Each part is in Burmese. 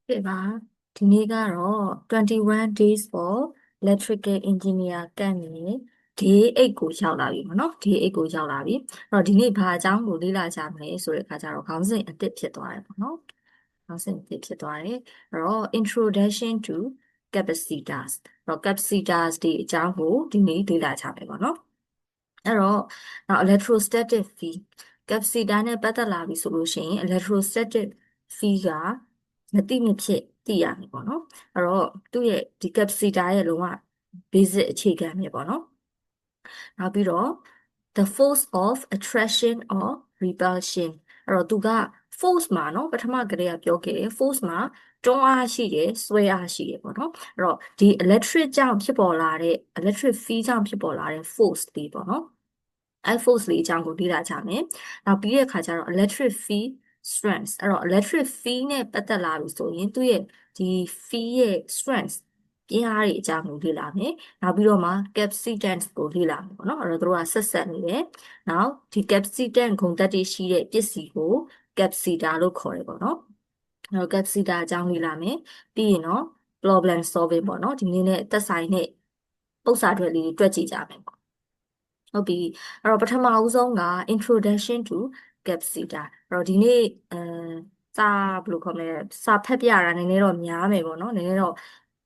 ကဲပါဒီနေ့ကတော့21 days for electrical engineer ကပ်နေ day 8ကိုရောက်လာပြီပေါ့နော် day 8ကိုရောက်လာပြီအဲ့တော့ဒီနေ့ဘာအကြောင်းကိုလေ့လာကြမလဲဆိုတဲ့အခါကျတော့ခေါင်းစဉ်အသစ်ဖြစ်သွားတယ်ပေါ့နော်ခေါင်းစဉ်အသစ်ဖြစ်သွားတယ်အဲ့တော့ introduction to capacitors အဲ့တော့ capacitors ဒီအကြောင်းကိုဒီနေ့လေ့လာကြမယ်ပေါ့နော်အဲ့တော့နောက် electrostatic field capacitor နဲ့ပတ်သက်လာပြီဆိုလို့ရှိရင် electrostatic field ကမတိမဖြစ်သိရမယ်ပေါ့နော်အဲ့တော့သူ့ရဲ့ဒီ capacitor ရဲ့လုံးဝ basic အခြေခံပဲပေါ့နော်နောက်ပြီးတော့ the force of attraction or repulsion အဲ့တော့သူက force မှာเนาะပထမကတည်းကပြောခဲ့တယ် force မှာတွန်းအားရှိတယ်ဆွဲအားရှိတယ်ပေါ့နော်အဲ့တော့ဒီ electric ကြောင့်ဖြစ်ပေါ်လာတဲ့ electric field ကြောင့်ဖြစ်ပေါ်လာတဲ့ force လေးပေါ့နော်အဲ force လေးအကြောင်းကိုလေ့လာကြမယ်။နောက်ပြီးတဲ့အခါကျတော့ electric field strength အဲ့တော့ electric field နဲ့ပတ်သက်လာပြီဆိုရင်သူ့ရဲ့ဒီ field ရဲ့ strength ပြင်းအားတွေအကြောင်းကိုလေ့လာမယ်။နောက်ပြီးတော့မှ capacitance ကိုလေ့လာမယ်ပေါ့နော်။အဲ့တော့သူတို့ကဆက်ဆက်နေတယ်။နောက်ဒီ capacitance ဂုဏ်သတ္တိရှိတဲ့ပစ္စည်းကို capacitor လို့ခေါ်တယ်ပေါ့နော်။အဲ့တော့ capacitor အကြောင်းလေ့လာမယ်။ပြီးရင်တော့ problem solving ပေါ့နော်။ဒီနေ့နဲ့သက်ဆိုင်တဲ့ပု္ပ္ပစာတွေလေးတွေတွက်ကြည့်ကြမယ်ပေါ့ဟုတ်ပြီအဲ့တော့ပထမဦးဆုံးက introduction to capacitor အဲ့တော့ဒီနေ့စာဘယ်လိုခေါ်မလဲစာဖတ်ပြတာနည်းနည်းတော့များမယ်ပေါ့နော်နည်းနည်းတော့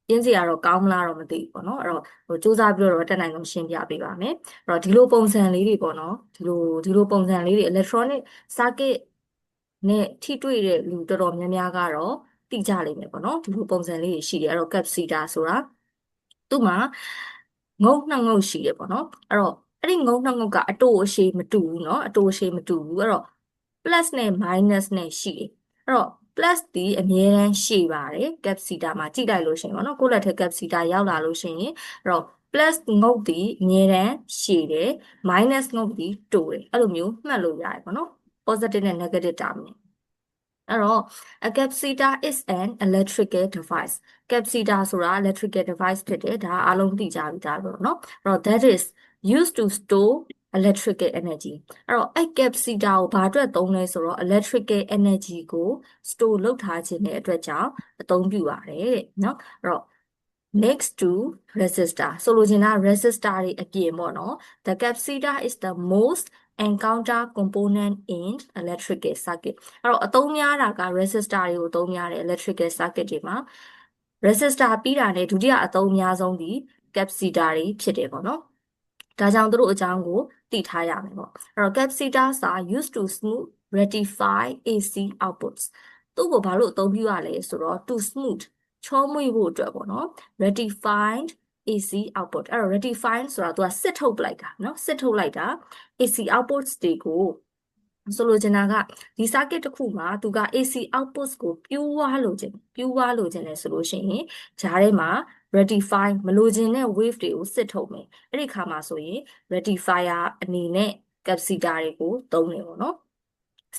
ပြင်းစရာတော့ကောင်းမလားတော့မသိဘူးပေါ့နော်အဲ့တော့ဟိုစူးစမ်းပြီးတော့တက်နိုင်ဆုံးရှင်းပြပေးပါမယ်အဲ့တော့ဒီလိုပုံစံလေးတွေပေါ့နော်ဒီလိုပုံစံလေးတွေ electronic circuit နဲ့ထိတွေ့တဲ့လူတော်တော်များများကတော့သိကြလိမ့်မယ်ပေါ့နော်ဒီလိုပုံစံလေးတွေရှိတယ်အဲ့တော့ capacitor ဆိုတာသူ့မှာငုံနှစ်ငုံရှိတယ်ပေါ့နော်အဲ့တော့အဲ့ဒီငုံနှစ်ငုံကအတိုးအရှည်မတူဘူးเนาะအတိုးအရှည်မတူဘူးအဲ့တော့ plus နဲ့ minus နဲ့ရှိတယ်အဲ့တော့ plus ဒီအမြဲတမ်းရှည်ပါတယ် capacitor မှာကြည့်လိုက်လို့ရှိရင်ပေါ့နော်ကိုယ့်လက်ထက် capacitor ရောက်လာလို့ရှိရင်အဲ့တော့ plus ငုတ်ဒီအမြဲတမ်းရှည်တယ် minus ငုတ်ဒီတိုးတယ်အဲ့လိုမျိုးမှတ်လို့ရတယ်ပေါ့နော် positive နဲ့ negative terminalအဲ့တော့ a capacitor is an electrical device capacitor ဆိုတာ electrical device ဖြစ်တယ်ဒါအားလုံးသိကြပြီဒါပဲเนาะအဲ့တော့ that is used to store electrical energy အဲ့တော့အဲ့ capacitor ကိုဘာအတွက်သုံးလဲဆိုတော့ electrical energy ကို store လုပ်ထားခြင်းတဲ့အတွက်ကြောင့်အသုံးပြုပါတယ်တဲ့เนาะအဲ့တော့ next to resistor ဆိုလိုချင်တာ resistor တွေအပြင်ပေါ့နော် the capacitor is the most encounter component in electrical circuit အဲ့တော့အသုံးများတာက resistor တွေကိုအသုံးများတယ် electrical circuit တွေမှာ resistor ပြီးတာနဲ့ဒုတိယအသုံးအများဆုံးဒီ capacitor တွေဖြစ်တယ်ပေါ့နော်ဒါကြောင့်သူတို့အကြောင်းကိုသိထားရမယ်ပေါ့အဲ့တော့ capacitors are used to smooth rectify AC outputs သူ့ကိုဘာလို့အသုံးပြုရလဲဆိုတော့ to smooth ချောမွေ့ဖို့အတွက်ပေါ့နော် rectified AC output အဲ့တော့ rectified ဆိုတာသူကစစ်ထုတ်ပလိုက်တာเนาะစစ်ထုတ်လိုက်တာ AC outputs တွေကိုဆိုလိုချင်တာကဒီ circuit တစ်ခုမှာသူက AC outputs ကိုပြူးဝါလို့ခြင်းလဲဆိုလို့ရှိရင်ဂျားထဲမှာ rectify မလိုချင်တဲ့ wave တွေကိုစစ်ထုတ်မယ်အဲ့ဒီခါမှာဆိုရင် rectifier အနေနဲ့ capacitor တွေကိုသုံးတယ်ပေါ့နော်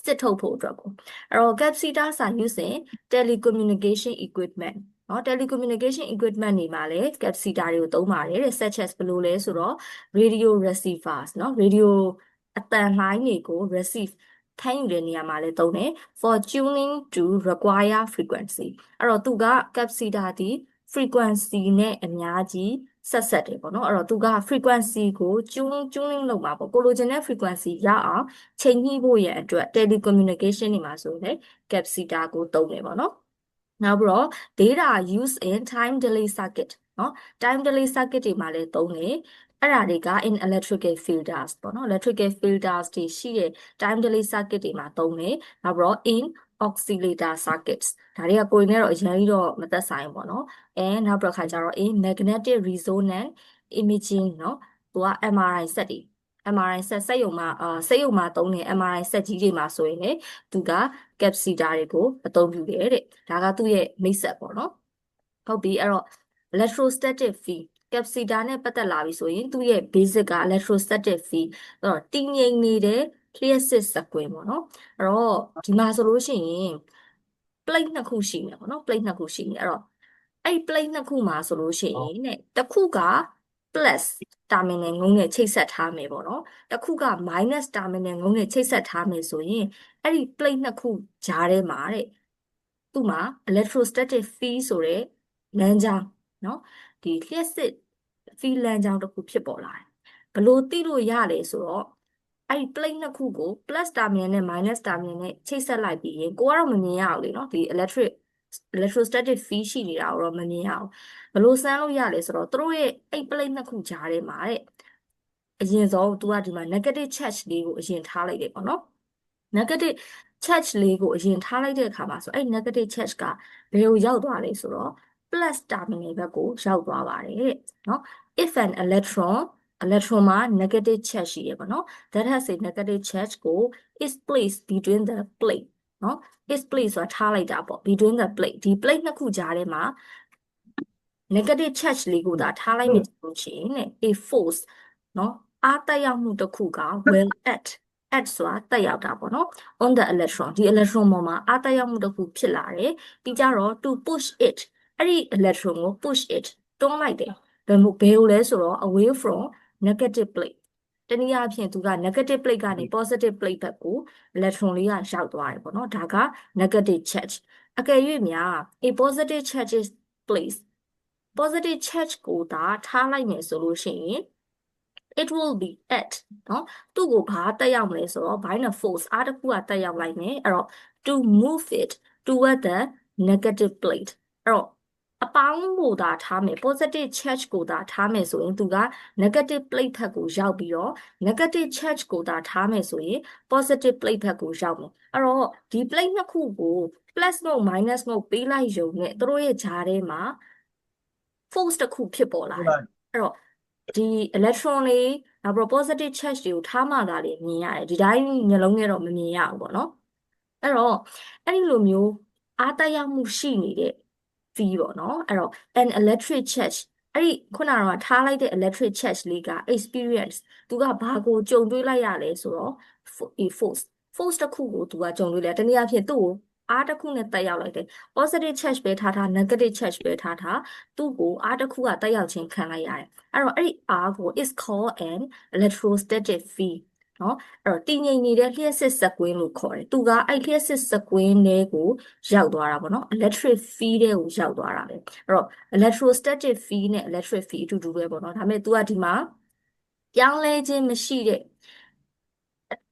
စစ်ထုတ်ဖို့အတွက်ကိုအဲ့တော့ capacitor စာ using telecommunication equipment เนาะ telecommunication equipment တွေမှာလည်း capacitor တွေကိုသုံးပါတယ်တဲ့ such as ဘယ်လိုလဲဆိုတော့ radio receivers เนาะ radio အသံလှိုင်းတွေကို receive ဖမ်းယူတဲ့နေရာမှာလည်းသုံးတယ် for tuning to require frequency အဲ့တော့သူက capacitor ဒီ frequency နဲ့အများကြီးဆက်တယ်ပေါ့နော်အဲ့တော့သူက frequency ကို tuning လုပ်မှာပေါ့ကိုလိုချင်တဲ့ frequency ရအောင်ချိန်ညှိဖို့ရန်အတွက် telecommunication တွေမှာဆိုရင် capacitor ကိုသုံးတယ်ပေါ့နော်နောက်ပြီးတော့ data use in time delay circuit เนาะ time delay circuit တွေမှာလည်းသုံးတယ်အဲ့ဒါတွေက in electrical filters ပေါ့နော် electrical filters တွေရှိတဲ့ time delay circuit တွေမှာသုံးတယ်နောက်ပြီးတော့ in oscillator circuits ဒါတွေကကိုယ်နဲ့တော့အရင်ကြီးတော့မသက်ဆိုင်ဘူးပေါ့နော်နောက်ပြီးတော့ခါကျတော့ in magnetic resonance imaging เนาะသူက MRI စက်တွေ MRI စက်ရုံမှာသုံးတဲ့ MRI စက်ကြီးတွေမှာဆိုရင်လည်းသူက capacitor တွေကိုအသုံးပြုတယ်တဲ့ဒါကသူ့ရဲ့မိတ်ဆက်ပေါ့နော်ဟုတ်ပြီအဲ့တော့ electrostatic field capacitor နဲ့ပတ်သက်လာပြီဆိုရင်သူ့ရဲ့ basic က electrostatic field အဲ့တော့တည်ငြိမ်နေတဲ့ clear စစ်စကွင်းပေါ့နော်အဲ့တော့ဒီမှာဆိုလို့ရှိရင် plate နှစ်ခုရှိမယ်ပေါ့နော် plate နှစ်ခုရှိနေအဲ့တော့အဲ့ plate နှစ်ခုမှာဆိုလို့ရှိရင်တဲ့တစ်ခုက plus terminal ငုံနဲ့ချိတ်ဆက်ထားမယ်ပေါ့နော်တစ်ခုက minus terminal ငုံနဲ့ချိတ်ဆက်ထားမယ်ဆိုရင်အဲ့ဒီ plate နှစ်ခုကြားထဲမှာတဲ့ သူ့မှာ electrostatic field ဆိုတဲ့လမ်းကြောင်းเนาะဒီလျှက်စစ် field လမ်းကြောင်းတစ်ခုဖြစ်ပေါ်လာတယ်ဘယ်လိုသိလို့ရလဲဆိုတော့အဲ့ဒီ plate နှစ်ခုကို plus terminal နဲ့ minus terminal နဲ့ချိတ်ဆက်လိုက်ပြီးရင်ကိုကတော့မမြင်ရဘူးလေเนาะဒီ electrostatic field ရှိနေတာကိုတော့မမြင်ရဘူးဘယ်လိုစမ်းလို့ရလဲဆိုတော့သူတို့ရဲ့အဲ့ plate နှစ်ခုကြားထဲမှာတဲ့အရင်ဆုံးသူကဒီမှာ negative charge လေးကိုအရင်ထားလိုက်တယ်ပေါ့နော် negative charge လေးကိုအရင်ထားလိုက်တဲ့အခါမှာဆိုအဲ့ negative charge ကဘယ်ကိုရောက်သွားလဲဆိုတော့ plus terminal ဘက်ကိုရောက်သွားပါတယ်တဲ့နော် if an electron မှာ negative charge ရှိရပါတော့ that has a negative charge ကို is placed between the plate နော် is placed ဆိုတာထားလိုက်တာပေါ့ between the plate ဒီ plate နှစ်ခုကြားထဲမှာ negative charge လေးကိုသာထားလိုက်မယ်ဆိုရှင်တဲ့ a force နော်အားတက်ရောက်မှုတစ်ခုက will act ဆိုတာတက်ရောက်တာပေါ့နော် on the electron ဒီ electron ပေါ်မှာအားတက်ရောက်မှုတစ်ခုဖြစ်လာတယ်ပြီးကြတော့ to push it အဲ့ဒီ electron ကို push it တွန်းလိုက်တယ်ဘယ်ကိုလဲဆိုတော့ away from negative plate တနည်းအားဖြင့်သူက negative plate ကနေ positive plate ဘက်ကို electron လေးကရောက်သွားတယ်ပေါ့နော်ဒါက negative charge အကယ်၍များ a positive charge is placed positive charge ကိုသာထားလိုက်မယ်ဆိုလို့ရှိရင် it will be at เนาะသူ့ကိုဘာတက်ရောက်မလဲဆိုတော့ by the force အားတစ်ခုကတက်ရောက်လိုက်မယ်အဲ့တော့ to move it toward the negative plate အဲ့တော့အပေါင်းကိုသာထားမယ် positive charge ကိုသာထားမယ်ဆိုရင်သူက negative plate ဘက်ကိုရောက်ပြီးတော့ negative charge ကိုသာထားမယ်ဆိုရင် positive plate ဘက်ကိုရောက်မယ်အဲ့တော့ဒီ plate နှစ်ခုကို plus နဲ့ minus နဲ့ပေးလိုက်ရုံနဲ့သူတို့ရဲ့ကြားထဲမှာ force တစ်ခုဖြစ်ပေါ်လာတယ်အဲ့တော့ဒီ electron တွေနောက်ပြီး positive charge တွေကိုထားမှသာလေမြင်ရတယ်ဒီတိုင်းမျက်လုံးနဲ့တော့မမြင်ရဘူးပေါ့နော်အဲ့တော့အဲ့ဒီလိုမျိုးအားတက်ရောက်မှုရှိနေတဲ့ field ပေါ့နော်အဲ့တော့ an electric charge အဲ့ဒီခုနကတော့ထားလိုက်တဲ့ electric charge လေးက experience သူကဘာကိုကြုံတွေ့လိုက်ရလဲဆိုတော့ force တစ်ခုကိုသူကကြုံတွေ့လိုက်တနည်းအားဖြင့်သူ့ကိုအားတစ်ခုနဲ့တက်ရောက်လိုက်တယ် positive charge ပဲထားထား negative charge ပဲထားထားသူ့ကိုအားတစ်ခုကတက်ရောက်ခြင်းခံလိုက်ရတယ်အဲ့တော့အဲ့ဒီအားကို is called an electrostatic field နော်အဲ့တော့တည်ငြိမ်နေတဲ့လျှပ်စစ်စက်ကွင်းလို့ခေါ်တယ်သူကအဲ့လျှပ်စစ်စက်ကွင်းလေးကိုရောက်သွားတာပေါ့နော် electric field တဲ့ကိုရောက်သွားတာပဲအဲ့တော့ electrostatic field နဲ့ electric field အတူတူပဲပေါ့နော်ဒါပေမဲ့ तू ကဒီမှာပြောင်းလဲခြင်းမရှိတဲ့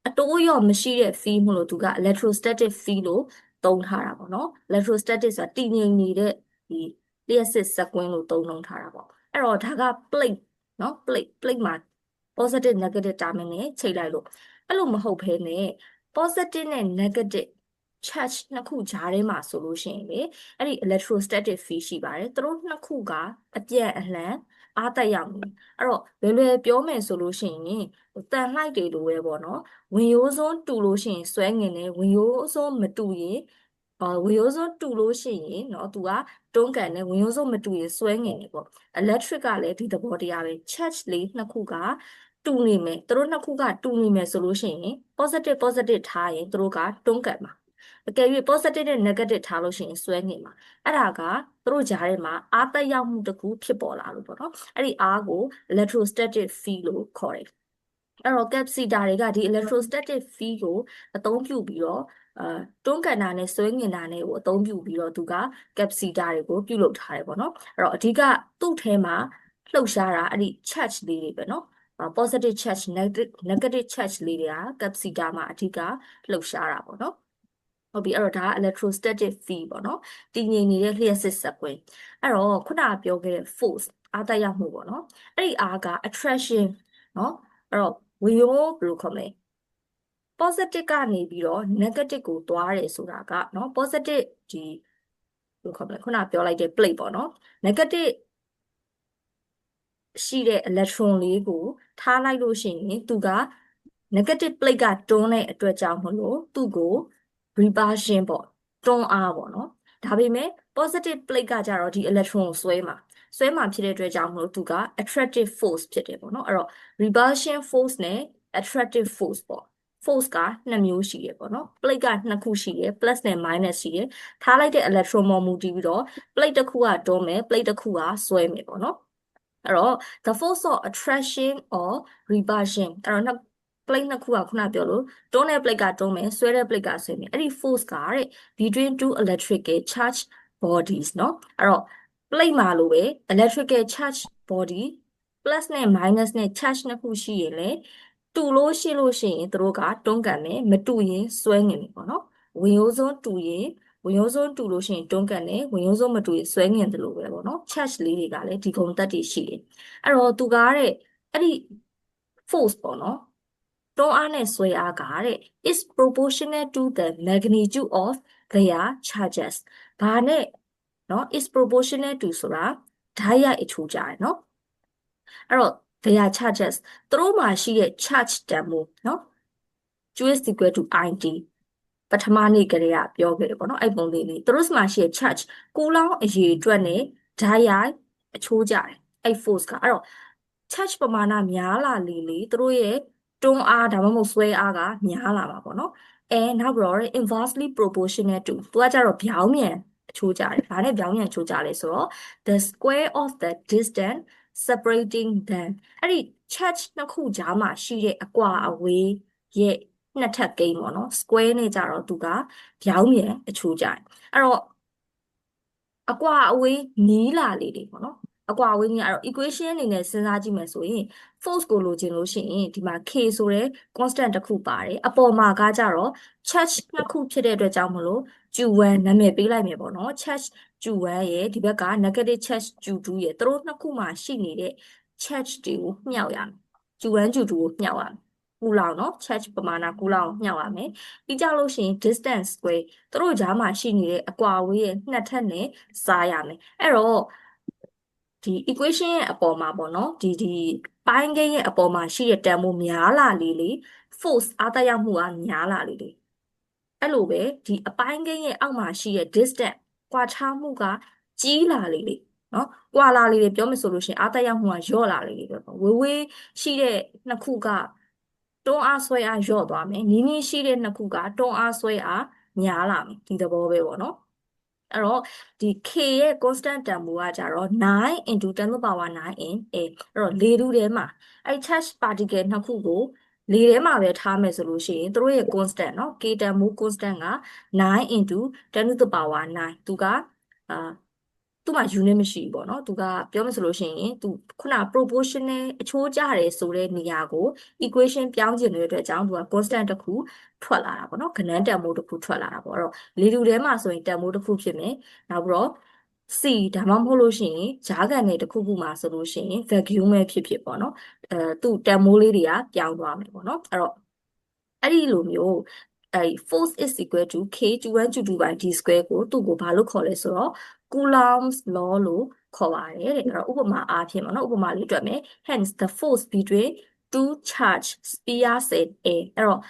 အတိုးရော့မရှိတဲ့ field မို့လို့သူက electrostatic field လို့သုံးထားတာပေါ့နော် electrostatic ဆိုတာတည်ငြိမ်နေတဲ့ဒီလျှပ်စစ်စက်ကွင်းလို့သုံးထားတာပေါ့အဲ့တော့ဒါက plate နော် plate မှာ positive negative terminal ချိန်လိုက်လို့အဲ့လိုမဟုတ်ဘဲနဲ့ positive နဲ့ negative charge နှစ်ခုကြားထဲမှာဆိုလို့ရှိရင်လေအဲ့ဒီ electrostatic field ရှိပါတယ်သူတို့နှစ်ခုကအပြန်အလှန်အားတက်ရောက်နေအဲ့တော့လွယ်ပြောမယ်ဆိုလို့ရှိရင်တန်လှိုက်တွေလိုပဲပေါ့နော်ဝင်ရိုးစွန်းတူလို့ရှိရင်ဆွဲငင်တယ်ဝင်ရိုးစွန်းမတူရင်ဝင်ရိုးစွန်းတူလို့ရှိရင်เนาะသူကတွန်းကန်တယ်ဝင်ရိုးစွန်းမတူရင်ဆွဲငင်တယ်ပေါ့ electric ကလည်းဒီသဘောတရားပဲ charge လေးနှစ်ခုကတူနေမယ်သူတို့နှစ်ခုကတူနေမယ်ဆိုလို့ရှိရင် positive ထားရင်သူတို့ကတွန်းကန်မှာအကယ်၍ positive နဲ့ negative ထားလို့ရှိရင်ဆွဲငင်မှာအဲ့ဒါကသူတို့ကြားထဲမှာအားတက်ရောက်မှုတစ်ခုဖြစ်ပေါ်လာလို့ပေါ့နော်အဲ့ဒီအားကို electrostatic field လို့ခေါ်တယ်အဲ့တော့ capacitor တွေကဒီ electrostatic field ကိုအသုံးပြုပြီးတော့တွန်းကန်တာနဲ့ဆွဲငင်တာနဲ့ကိုအသုံးပြုပြီးတော့သူက capacitor တွေကိုပြုလုပ်ထားတယ်ပေါ့နော်အဲ့တော့အဓိကသူ့ထဲမှာလှုပ်ရှားတာအဲ့ဒီ charge လေးတွေပဲနော်positive charge negative charge လေးတွေက capacitor မှာအဓိကလှုပ်ရှားတာပေါ့နော်ဟုတ်ပြီအဲ့တော့ဒါက electrostatic field ပေါ့နော်တည်ငြိမ်နေတဲ့လျှပ်စစ်စက်ကွင်းအဲ့တော့ခုနကပြောခဲ့တဲ့ force အားတက်ရောက်မှုပေါ့နော်အဲ့ဒီအားက attraction နော်အဲ့တော့ဝင်ရိုးဘယ်လိုခေါ်မလဲ positive ကနေပြီးတော့ negative ကိုသွားတယ်ဆိုတာကနော် positive ဒီဘယ်လိုခေါ်မလဲခုနပြောလိုက်တဲ့ plate ပေါ့နော် negative ရှိတဲ့ electron လေးကိုထားလိုက်လို့ရှိရင်သူက negative plate ကတွန်းတဲ့အတွက်ကြောင့်မလို့သူ့ကို repulsion ပေါ့တွန်းအားပေါ့နော်ဒါပေမဲ့ positive plate ကကြတော့ဒီ electron ကိုဆွဲမှာဖြစ်တဲ့အတွက်ကြောင့်မလို့သူက attractive force ဖြစ်တယ်ပေါ့နော်အဲ့တော့ repulsion force နဲ့ attractive force ပေါ့ force ကနှစ်မျိုးရှိတယ်ပေါ့နော် plate ကနှစ်ခုရှိတယ် plus နဲ့ minus ရှိတယ်ထားလိုက်တဲ့ electron ပေါ်မူတည်ပြီးတော့ plate တစ်ခုကတွန်းမယ် plate တစ်ခုကဆွဲမယ်ပေါ့နော်အဲ့တော့ the force of attraction or repulsion အဲ့တော့ plate နှစ်ခုကခုနပြောလို့တွန်းတဲ့ plate ကတွန်းမယ်ဆွဲတဲ့ plate ကဆွဲမယ်အဲ့ဒီ force ကတဲ့ between two electrical charge bodies เนาะအဲ့တော့ plate မှာလို့ပဲ electrical charge body plus နဲ့ minus နဲ့ charge နှစ်ခုရှိရင်လေတူလို့ရှိရင်သူတို့ကတွန်းကန်မယ်မတူရင်ဆွဲငင်မယ်ပေါ့နော်ဝင်ရိုးစွန်းတူရင်ဝင်ရိုးစွန်းတူလို့ရှိရင်တွန်းကန်တယ်ဝင်ရိုးစွန်းမတူရင်ဆွဲငင်တယ်လို့ပဲပေါ့နော် charge လေးတွေကလည်းဒီဂုဏ်သက်တွေရှိတယ်အဲ့တော့သူကတဲ့အဲ့ဒီ force ပေါ့နော်တွန်းအားနဲ့ဆွဲအားကတဲ့ is proportional to the magnitude of their charges ဘာနဲ့နော် is proportional to ဆိုတာဓာတ်ရိုက်အချိုးကြတယ်နော်အဲ့တော့ their charges သူတို့မှာရှိတဲ့ charge တန်ဖိုးနော် Q is equal to IT ပထမနေ့ကလေးကပြောခဲ့တယ်ပေါ့နော်အဲ့ပုံလေးလေးသူတို့မှာရှိတဲ့ charge ကူလောင်းအရေအတွက်နဲ့ဓာတ်ရိုက်အချိုးကြတယ်အဲ့ force ကအဲ့တော့ charge ပမာဏများလာလေသူတို့ရဲ့တွန်းအားဒါမှမဟုတ်ဆွဲအားကများလာမှာပေါ့နော်အဲနောက်ပြီးတော့ inversely proportional to သူကကြတော့ပြောင်းမြန်အချိုးကြတယ်ဘာနဲ့ပြောင်းမြန်ချိုးကြလဲဆိုတော့ the square of the distance separating them အဲ့ဒီ charge နှစ်ခုကြားမှာရှိတဲ့အကွာအဝေးရဲ့နှစ်ထပ်ကိန်းပေါ့နော် square နဲ့ကြတော့သူကပြောင်းမြန်အချိုးကြတယ်အဲ့တော့အကွာအဝေးနီးလာလေပေါ့နော်အကွာအဝေးကြီးအဲ့တော့ equation အနေနဲ့စဉ်းစားကြည့်မယ်ဆိုရင် force ကိုလိုချင်လို့ရှိရင်ဒီမှာ k ဆိုတဲ့ constant တစ်ခုပါတယ်အပေါ်မှာကကြတော့ charge နှစ်ခုဖြစ်တဲ့အတွက်ကြောင့်မလို့ Q1 နာမည်ပေးလိုက်မယ်ပေါ့နော် charge Q1 ရဲ့ဒီဘက်က negative charge Q2 ရဲ့သူတို့နှစ်ခုမှာရှိနေတဲ့ charge တွေကိုမြှောက်ရမယ် Q1 Q2 ကိုမြှောက်ရမယ်ကူလောင်နော် charge ပမာဏကူလောင်မြှောက်ရမယ်ပြီးကြလို့ရှိရင် distance square သူတို့ကြားမှာရှိနေတဲ့အကွာအဝေးရဲ့နှစ်ထပ်နဲ့စားရမယ်အဲ့တော့ဒီ equation ရဲ့အပေါ်မှာပေါ့နော်ဒီပိုင်းကိန်းရဲ့အပေါ်မှာရှိတဲ့တန်ဖိုးများလာလေ force အားသက်ရောက်မှုကများလာလေအဲ့လိုပဲဒီအပိုင်းကိန်းရဲ့အောက်မှာရှိတဲ့ distance ကွာခြားမှုကကြီးလာလေနော်ကွာလာလေပြောမယ်ဆိုလို့ရှိရင်အားသက်ရောက်မှုကလျော့လာလေပဲပေါ့ဝေးဝေးရှိတဲ့နှစ်ခုကတွန်းအားဆွဲအားလျော့သွားမယ်နီးနီးရှိတဲ့နှစ်ခုကတွန်းအားဆွဲအားများလာမယ်ဒီသဘောပဲပေါ့နော်အဲ့တော့ဒီ k ရဲ့ constant တန်ဖိုးကကြတော့9 into 10 to the power 9 in a အဲ့တော့လေထုထဲမှာအဲ့ charge particle နှစ်ခုကိုလေထဲမှာပဲထားမယ်ဆိုလို့ရှိရင်သူတို့ရဲ့ constant เนาะ k တန်ဖိုး constant က9 into 10 to the power 9သူကအာသူ့မှာ unit မရှိဘူးပေါ့နော်သူကပြောမယ်ဆိုလို့ရှိရင်သူခုန proportional အချိုးကျတယ်ဆိုတဲ့နေရာကို equation ပြောင်းခြင်းတဲ့အတွက်ကြောင့်သူက constant တစ်ခုထွက်လာတာပေါ့နော်ကဏ္ဍတန်ဖိုးတစ်ခုထွက်လာတာပေါ့အဲ့တော့လေထုထဲမှာဆိုရင်တန်ဖိုးတစ်ခုဖြစ်မယ်နောက်ပြီးတော့ C ဒါမှမဟုတ်လို့ရှိရင်ဂျားကန်တွေတစ်ခုခုမှာဆိုလို့ရှိရင် vacuum ပဲဖြစ်ပေါ့နော်သူ့တန်ဖိုးလေးတွေကပြောင်းသွားမယ်ပေါ့နော်အဲ့တော့အဲ့ဒီလိုမျိုးforce is equal to k q1 q2 by d square ကိုသူ့ကိုဘာလို့ခေါ်လဲဆိုတော့ Coulomb's law လို့ခေါ်ပါတယ်တဲ့အဲ့တော့ဥပမာအားဖြင့်ပေါ့နော်ဥပမာလေးတွေ့မယ် hence the force between two charge spheres in A အဲ့တော့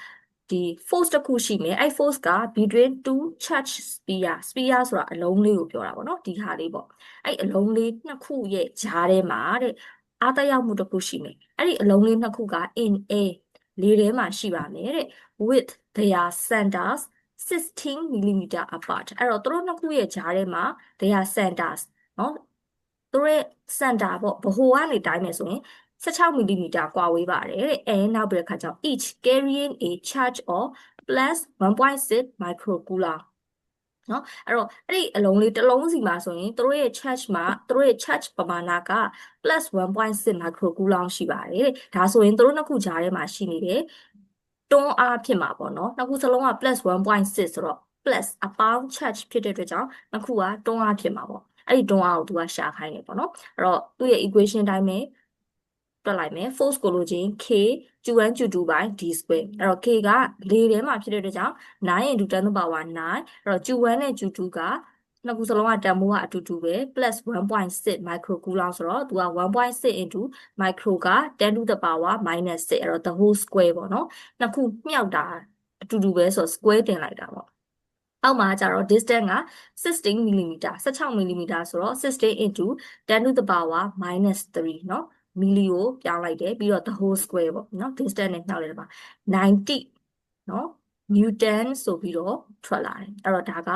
ဒီ force တစ်ခုရှိမယ်အဲ့ force က between two charge sphere ဆိုတာအလုံးလေးကိုပြောတာပေါ့နော်ဒီဟာလေးပေါ့အဲ့အလုံးလေးနှစ်ခုရဲ့ကြားထဲမှာတဲ့အားသက်ရောက်မှုတစ်ခုရှိမယ်အဲ့ဒီအလုံးလေးနှစ်ခုက in A လေထဲမှာရှိပါမယ်တဲ့ with their centers 16 millimeter apart အဲ့တော့သူတို့နှစ်ခုရဲ့ကြားထဲမှာ their centers နော်သူတို့ရဲ့ center ပေါ့ဗဟိုကနေတိုင်းမယ်ဆိုရင်16 millimeter ကွာဝေးပါတယ်တဲ့အဲနောက်ပြီးတဲ့ခါကျတော့ each carrying a charge of plus 1.6 microcoulomb နော်အဲ့တော့အဲ့ဒီအလုံးလေးတစ်လုံးစီမှာဆိုရင်သူတို့ရဲ့ charge မှာသူတို့ရဲ့ charge ပမာဏက plus 1.6 microcoulomb ရှိပါတယ်တဲ့ဒါဆိုရင်သူတို့နှစ်ခုကြားထဲမှာရှိနေတဲ့တွန်းအားဖြစ်မှာပေါ့နော်နှစ်ခုစလုံးက plus 1.6ဆိုတော့ plus အပေါင်း charge ဖြစ်တဲ့အတွက်ကြောင့်နှစ်ခုကတွန်းအားဖြစ်မှာပေါ့အဲ့ဒီတွန်းအားကိုသူကရှာခိုင်းတယ်ပေါ့နော်အဲ့တော့သူ့ရဲ့ equation တိုင်းပဲတွက်လိုက်မယ် force ကိုလိုချင် k q1 q2 by d square အဲ့တော့ k ကလေထဲမှာဖြစ်တဲ့အတွက်ကြောင့်9 into 10 to the power 9အဲ့တော့ q1 နဲ့ q2 ကနှစ်ခုစလုံးကတန်ဖိုးကအတူတူပဲ plus 1.6 microcoulomb ဆိုတော့သူက1.6 into micro က10 to the power minus 6အဲ့တော့ the whole square ပေါ့နော်နှစ်ခုမြှောက်တာအတူတူပဲဆိုတော့ square တင်လိုက်တာပေါ့အောက်မှာကျတော့ distance က16 millimeter 16 millimeter ဆိုတော့16 into 10 to the power minus 3เนาะမီလီကိုပြောင်းလိုက်တယ်ပြီးတော့ the whole square ပေါ့เนาะ distance နဲ့နှောက်လိုက်တာပါ90เนาะ newton ဆိုပြီးတော့ထွက်လာတယ်အဲ့တော့ဒါက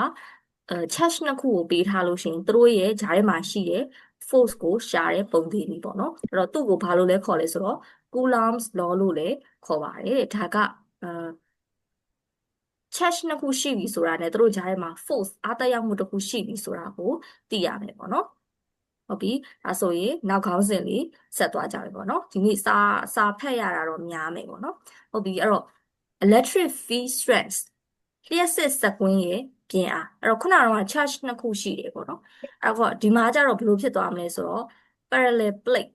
charge နှစ်ခုကိုပေးထားလို့ရှိရင်သူတို့ရဲ့ဂျားထဲမှာရှိတဲ့ force ကိုရှာတဲ့ပုံသေးလေးပေါ့နော်အဲ့တော့သူ့ကိုဘာလို့လဲခေါ်လဲဆိုတော့ Coulomb's law လို့လည်းခေါ်ပါတယ်ဒါကcharge နှစ်ခုရှိပြီဆိုတာနဲ့တို့ကြားထဲမှာ force အားသက်ရောက်မှုတစ်ခုရှိပြီဆိုတာကိုသိရမယ်ပေါ့နော်ဟုတ်ပြီဒါဆိုရင်နောက်ခေါင်းစဉ်လေးဆက်သွားကြမယ်ပေါ့နော်ဒီနေ့စာဖတ်ရတာတော့များမယ်ပေါ့နော်ဟုတ်ပြီအဲ့တော့ electric field strength လျှပ်စစ်စက်ကွင်းရဲ့ပြင်းအားအဲ့တော့ခုနကတော့ charge နှစ်ခုရှိတယ်ပေါ့နော်အဲ့တော့ဒီမှာကျတော့ဘယ်လိုဖြစ်သွားမလဲဆိုတော့ parallel plate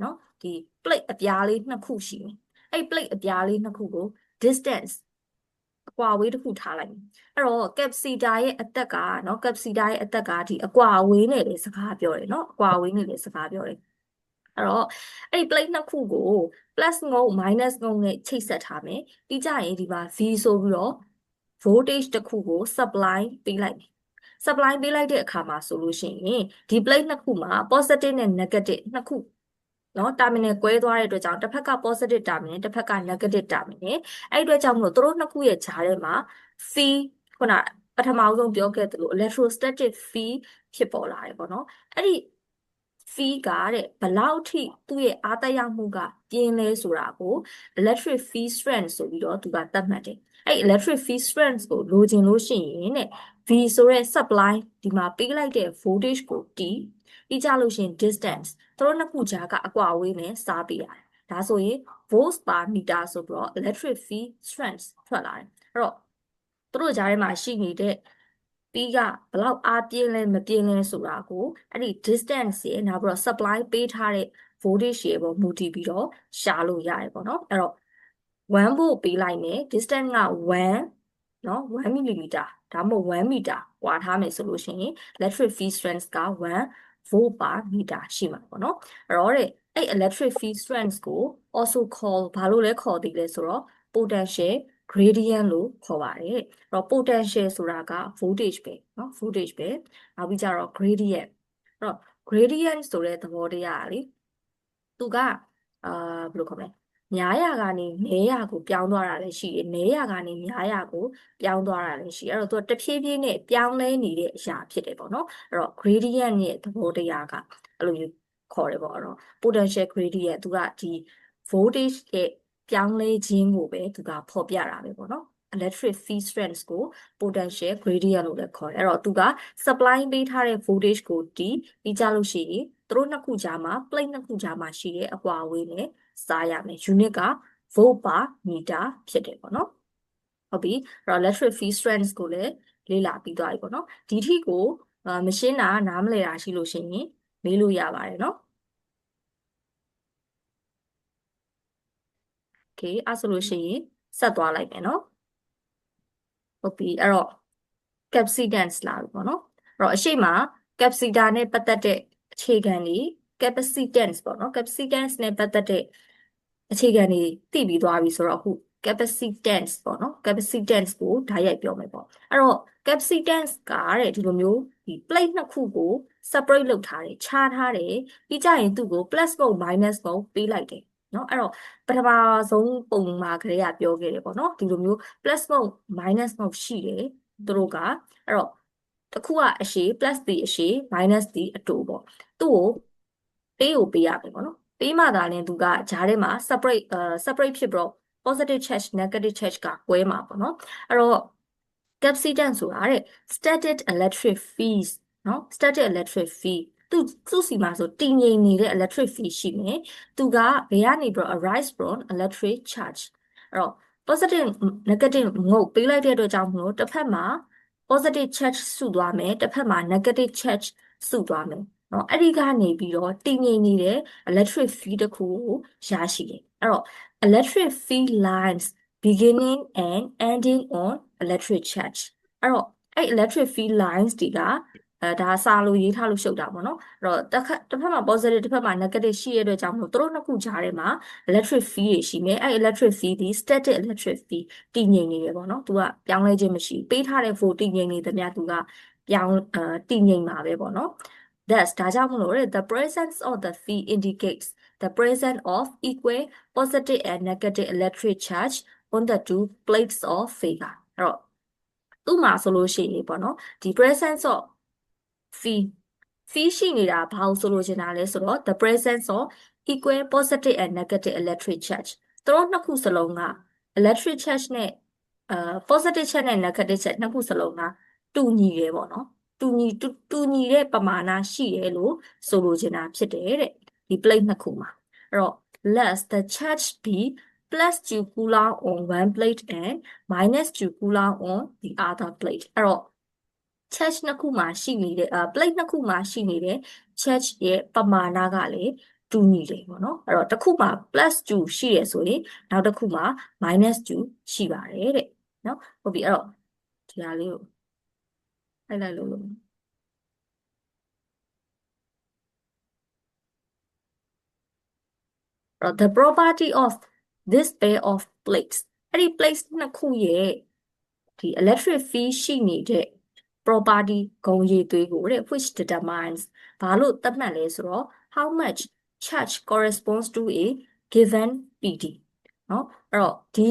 နော်ဒီ plate အပြားလေးနှစ်ခုရှိတယ်အဲ့ plate အပြားလေးနှစ်ခုကို distance အကွာအဝေးတစ်ခုထားလိုက်မယ်အဲ့တော့ capacitor ရဲ့အသက်ကနော် capacitor ရဲ့အသက်ကဒီအကွာအဝေးနဲ့လည်းစကားပြောတယ်နော်အကွာအဝေးနဲ့လည်းစကားပြောတယ်အဲ့တော့အဲ့ဒီ plate နှစ်ခုကို plus ငုံ minus ငုံနဲ့ချိတ်ဆက်ထားမယ်ပြီးကြရင်ဒီမှာ V ဆိုပြီးတော့ voltage တစ်ခုကို supply ပေးလိုက်မယ် supply ပေးလိုက်တဲ့အခါမှာဆိုလို့ရှိရင်ဒီ plate နှစ်ခုမှာ positive နဲ့ negative နှစ်ခုနော် terminal ကွဲသွားတဲ့အတွက်ကြောင့်တစ်ဖက်က positive terminal တစ်ဖက်က negative terminal အဲ့ဒီအတွက်ကြောင့်မလို့တို့နှစ်ခုရဲ့ကြားထဲမှာ field ခုနပထမဆုံးပြောခဲ့သလို electrostatic field ဖြစ်ပေါ်လာတယ်ပေါ့နော်အဲ့ဒီ field ကတဲ့ဘလောက်ထိသူ့ရဲ့အားသက်ရောက်မှုကပြင်းလဲဆိုတာကို electric field strength ဆိုပြီးတော့သူကသတ်မှတ်တယ်အဲ့ electric field strength ကိုလိုချင်လို့ရှိရင်တဲ့ V ဆိုတဲ့ supply ဒီမှာပေးလိုက်တဲ့ voltage ကို T ပြီးကြလို့ရှိရင် distance တို့နှစ်ခုကြားကအကွာအဝေးနဲ့စားပေးရတယ်ဒါဆိုရင် volts per meter ဆိုပြီးတော့ electric field strength ထွက်လာတယ်အဲ့တော့တို့ကြားထဲမှာရှိနေတဲ့ပြီးကဘလောက်အားပြင်းလဲမပြင်းလဲဆိုတာကိုအဲ့ဒီ distance ရဲ့နောက်ပြီးတော့ supply ပေးထားတဲ့ voltage ရဲ့ပေါ်မူတည်ပြီးတော့ရှာလို့ရတယ်ပေါ့နော်အဲ့တော့1 volt ပေးလိုက်မယ် distance က1နော်1 millimeter ဒါမှမဟုတ်1 meter ကွာထားမယ်ဆိုလို့ရှိရင် electric field strength က1 volt per meter ရှိမှာပေါ့နော်အဲ့တော့တဲ့အဲ့ electric field strength ကို also call ဘာလို့လဲခေါ်သေးလဲဆိုတော့ potential gradient လို့ခေါ်ပါတယ်အဲ့တော့ potential ဆိုတာက voltage ပဲเนาะ voltage ပဲနောက်ပြီးကြတော့ gradient အဲ့တော့ gradient ဆိုတဲ့သဘောတရားကလေသူကဘယ်လိုခေါ်မလဲများရာကနေနည်းရာကိုပြောင်းသွားတာလည်းရှိတယ်နည်းရာကနေများရာကိုပြောင်းသွားတာလည်းရှိတယ်အဲ့တော့သူကတဖြည်းဖြည်းနဲ့ပြောင်းလဲနေတဲ့အရာဖြစ်တယ်ပေါ့နော်အဲ့တော့ gradient ရဲ့သဘောတရားကအဲ့လိုမျိုးခေါ်တယ်ပေါ့အဲ့တော့ potential gradient သူကဒီ voltage ရဲ့ပြောင်းလဲခြင်းကိုပဲသူကဖော်ပြတာပဲပေါ့နော် electric field strength ကို potential gradient လို့လည်းခေါ်တယ်အဲ့တော့သူက supply ပေးထားတဲ့ voltage ကိုတီးပြီးကြလို့ရှိရင်သူတို့နှစ်ခုကြားမှာ plate နှစ်ခုကြားမှာရှိတဲ့အကွာအဝေးနဲ့စားရမယ် unit က volt per meter ဖြစ်တယ်ပေါ့နော်ဟုတ်ပြီအဲ့တော့ electric field strength ကိုလည်းလေ့လာပြီးသွားပြီပေါ့နော်ဒီထိကိုမရှင်းတာနားမလည်တာရှိလို့ရှိရင်မေးလို့ရပါတယ်နော်โอเคအဲ့ဆိုလို့ရှိရင်ဆက်သွားလိုက်မယ်နော်ဟုတ်ပြီအဲ့တော့ capacitance လာပြီပေါ့နော်အဲ့တော့အရှိမ capacitor နဲ့ပတ်သက်တဲ့အခြေခံတွေ capacitance ပေါ့နော် capacitance နဲ့ပတ်သက်တဲ့အခြေခံတွေသိပြီးသွားပြီဆိုတော့အခု capacitance ပေါ့နော် capacitance ကိုဓာတ်ရိုက်ပြောမယ်ပေါ့အဲ့တော့ capacitance ကတဲ့ဒီလိုမျိုးဒီ plate နှစ်ခုကို separate လုပ်ထားတယ်ခြားထားတယ်ပြီးကြရင်သူ့ကို plus မဟုတ် minus မဟုတ်ပေးလိုက်တယ်နော်အဲ့တော့ပထမဆုံးပုံမှာကလေးကပြောခဲ့တယ်ပေါ့နော်ဒီလိုမျိုး plus မဟုတ် minus မဟုတ်ရှိတယ်သူတို့ကအဲ့တော့တစ်ခုကအရှည် plus ဒီအရှည် minus ဒီအတူပေါ့သူ့ကိုပေးရမယ်ပေါ့နော်ပေးမှသာလျှင်သူကဂျားထဲမှာ separate ဖြစ်ပြီးတော့ positive charge negative charge ကကွဲမှာပေါ့နော်အဲ့တော့ capacitance ဆိုတာတဲ့ static electric field နော် static electric field သူ့စီမှာဆိုတည်ငြိမ်နေတဲ့ electric field ရှိမယ်သူကဘယ်ကနေပြီးတော့ arise from electric charge အဲ့တော့ positive negative ငုတ်ပေးလိုက်တဲ့အတွက်ကြောင့်မလို့တစ်ဖက်မှာ positive charge စုသွားမယ်တစ်ဖက်မှာ negative charge စုသွားမယ်နော်အဲ့ဒီကနေပြီးတော့တည်ငြိမ်နေတဲ့ electric field တစ်ခုကိုရရှိတယ်အဲ့တော့ electric field lines beginning and ending on electric charge အဲ့တော့အဲ့ electric field lines တွေကဒါစာလို့ရေးထားလို့ရှုပ်တာပေါ့နော်အဲ့တော့တစ်ဖက်မှာ positive တစ်ဖက်မှာ negative ရှိရတဲ့အတွက်ကြောင့်မလို့တို့နှစ်ခုကြားထဲမှာ electric field တွေရှိမယ်အဲ့ electric field ဒီ static electric field တည်ငြိမ်နေတယ်ပေါ့နော်သူကပြောင်းလဲခြင်းမရှိဘူးပေးထားတဲ့ volt တည်ငြိမ်နေသမျှသူကပြောင်းတည်ငြိမ်မှာပဲပေါ့နော် Thus ဒါကြောင့်မလို့ the presence of the field indicates the presence of equal positive and negative electric charge on the two plates of figure အဲ့တော့သူ့မှာဆိုလို့ရှိရင်ပေါ့နော်ဒီ presence of field ရှိနေတာဘာလို့ဆိုလို့ချင်တာလဲဆိုတော့ the presence of equal positive and negative electric charge သူတို့နှစ်ခုစလုံးက electric charge နဲ့positive charge နဲ့ negative charge နှစ်ခုစလုံးကတူညီတယ်ပေါ့နော်တူညီတဲ့ပမာဏရှိတယ်လို့ဆိုလိုချင်တာဖြစ်တယ်တဲ့ဒီ plate နှစ်ခုမှာအဲ့တော့ let the charge be plus 2 coulomb on one plate and minus 2 coulomb on the other plate အဲ့တော့ charge နှစ်ခုမှာရှိနေတဲ့ plate နှစ်ခုမှာရှိနေတဲ့ charge ရဲ့ပမာဏကလည်းတူညီတယ်ပေါ့နော်အဲ့တော့တစ်ခုမှာ plus 2ရှိရဆိုရင်နောက်တစ်ခုမှာ minus 2ရှိပါတယ်တဲ့နော်ဟုတ်ပြီအဲ့တော့ဒီဟာလေးကိုလိုက်လိုက်လို့ the property of this pair of plates အဲ့ဒီ plates နှစ်ခုရဲ့ဒီ electric field ရှိနေတဲ့ property ဂုဏ်ရည်သွေးကိုတဲ့ which determines ဘာလို့သတ်မှတ်လဲဆိုတော့ how much charge corresponds to a given PD เนาะအဲ့တော့ဒီ